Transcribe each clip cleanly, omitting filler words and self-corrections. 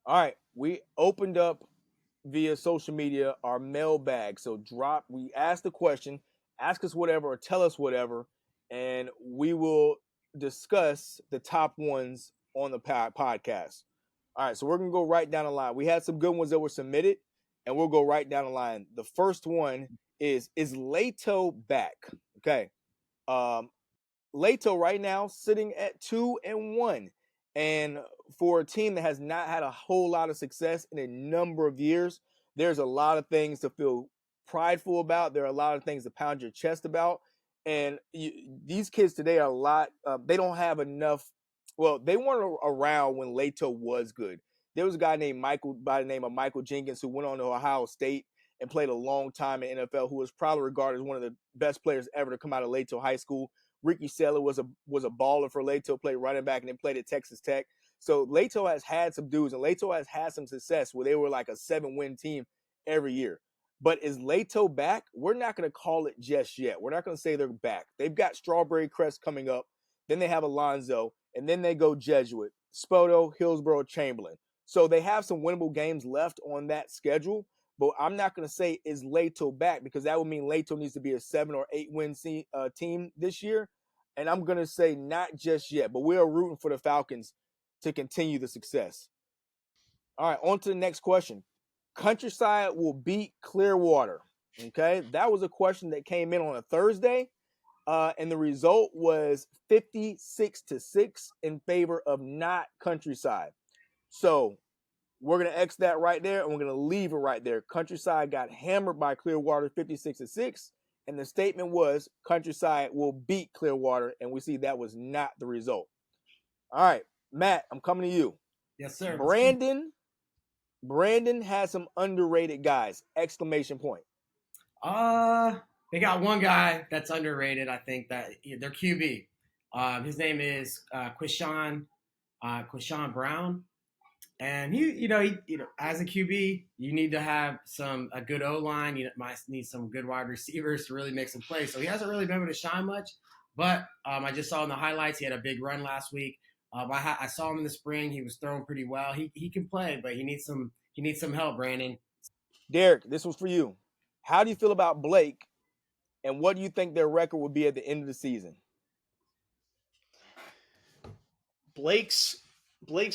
All right, we opened up via social media our mailbag. So we ask the question, ask us whatever or tell us whatever, and we will discuss the top ones on the podcast. All right, so we're gonna go right down the line. We had some good ones that were submitted, and we'll go right down the line. The first one is Leto back? Okay. Um, Leto right now sitting at 2-1. And for a team that has not had a whole lot of success in a number of years, there's a lot of things to feel prideful about. There are a lot of things to pound your chest about. And these kids today are a lot, they don't have enough. Well, they weren't around when Leto was good. There was a guy named Michael by the name of Michael Jenkins who went on to Ohio State and played a long time in NFL, who was probably regarded as one of the best players ever to come out of Leto High School. Ricky Seller was a baller for Leto, played running back, and then played at Texas Tech. So Leto has had some dudes, and Leto has had some success where they were like a 7-win team every year. But is Leto back? We're not going to call it just yet. We're not going to say they're back. They've got Strawberry Crest coming up. Then they have Alonzo, and then they go Jesuit, Spoto, Hillsborough, Chamberlain. So they have some winnable games left on that schedule. But I'm not going to say is Leto back because that would mean Leto needs to be a 7 or 8 win team this year. And I'm going to say not just yet, but we are rooting for the Falcons to continue the success. All right, on to the next question. Countryside will beat Clearwater. Okay, that was a question that came in on a Thursday, and the result was 56-6 in favor of not Countryside. So we're going to X that right there, and we're going to leave it right there. Countryside got hammered by Clearwater 56-6, and the statement was Countryside will beat Clearwater, and we see that was not the result. All right, Matt, I'm coming to you. Yes, sir. Brandon has some underrated guys! Exclamation point. They got one guy that's underrated. I think that their QB. His name is Quishan Brown. And as a QB, you need to have a good O line. You might need some good wide receivers to really make some plays. So he hasn't really been able to shine much. But I just saw in the highlights he had a big run last week. I saw him in the spring. He was throwing pretty well. He can play, but he needs some help, Brandon. Derek, this was for you. How do you feel about Blake, and what do you think their record will be at the end of the season? Blake's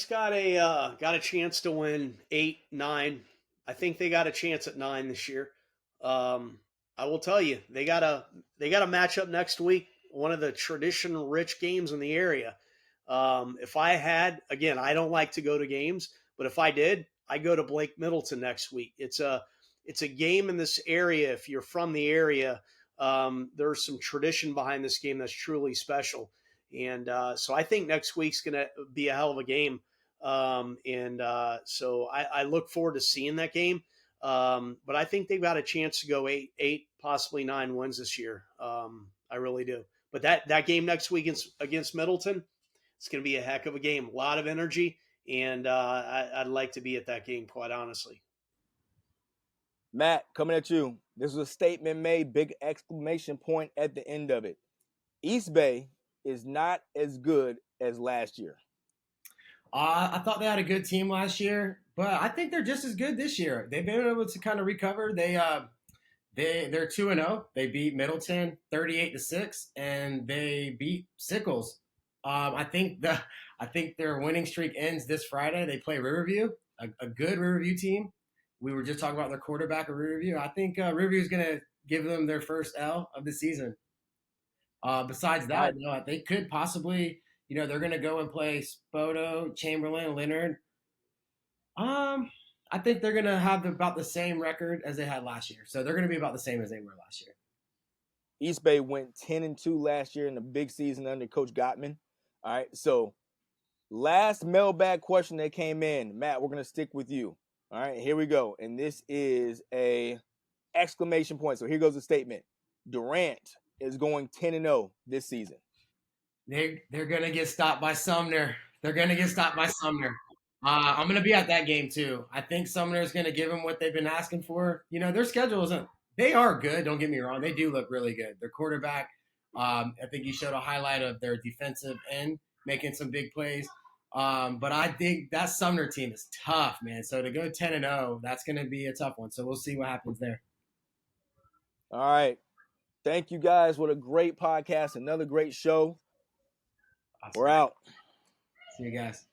got a chance to win 8, 9. I think they got a chance at 9 this year. I will tell you, they got a matchup next week, one of the tradition-rich games in the area. If I had, again, I don't like to go to games, but if I did, I go to Blake Middleton next week. It's a game in this area. If you're from the area, there's some tradition behind this game that's truly special. And so I think next week's going to be a hell of a game. So I look forward to seeing that game. But I think they've got a chance to go 8, possibly 9 wins this year. I really do. But that game next week against Middleton, it's going to be a heck of a game. A lot of energy. And I'd like to be at that game, quite honestly. Matt, coming at you. This was a statement made, big exclamation point at the end of it. East Bay is not as good as last year. I thought they had a good team last year, but I think they're just as good this year. They've been able to kind of recover. They're 2-0. They beat Middleton 38-6, and they beat Sickles. I think their winning streak ends this Friday. They play Riverview, a good Riverview team. We were just talking about their quarterback at Riverview. I think Riverview is going to give them their first L of the season. Besides that, they could possibly, they're going to go and play Spoto, Chamberlain, Leonard. I think they're going to have about the same record as they had last year. So they're going to be about the same as they were last year. East Bay went 10-2 last year in the big season under Coach Gottman. All right, so last mailbag question that came in. Matt, we're going to stick with you. All right, here we go. And this is a exclamation point. So here goes the statement. Durant is going 10-0 this season. They're going to get stopped by Sumner. I'm going to be at that game too. I think Sumner is going to give them what they've been asking for. Their schedule isn't. They are good. Don't get me wrong. They do look really good. Their quarterback. I think you showed a highlight of their defensive end making some big plays. But I think that Sumner team is tough, man. So to go 10-0, that's going to be a tough one. So we'll see what happens there. All right. Thank you guys. What a great podcast. Another great show. Awesome. We're out. See you guys.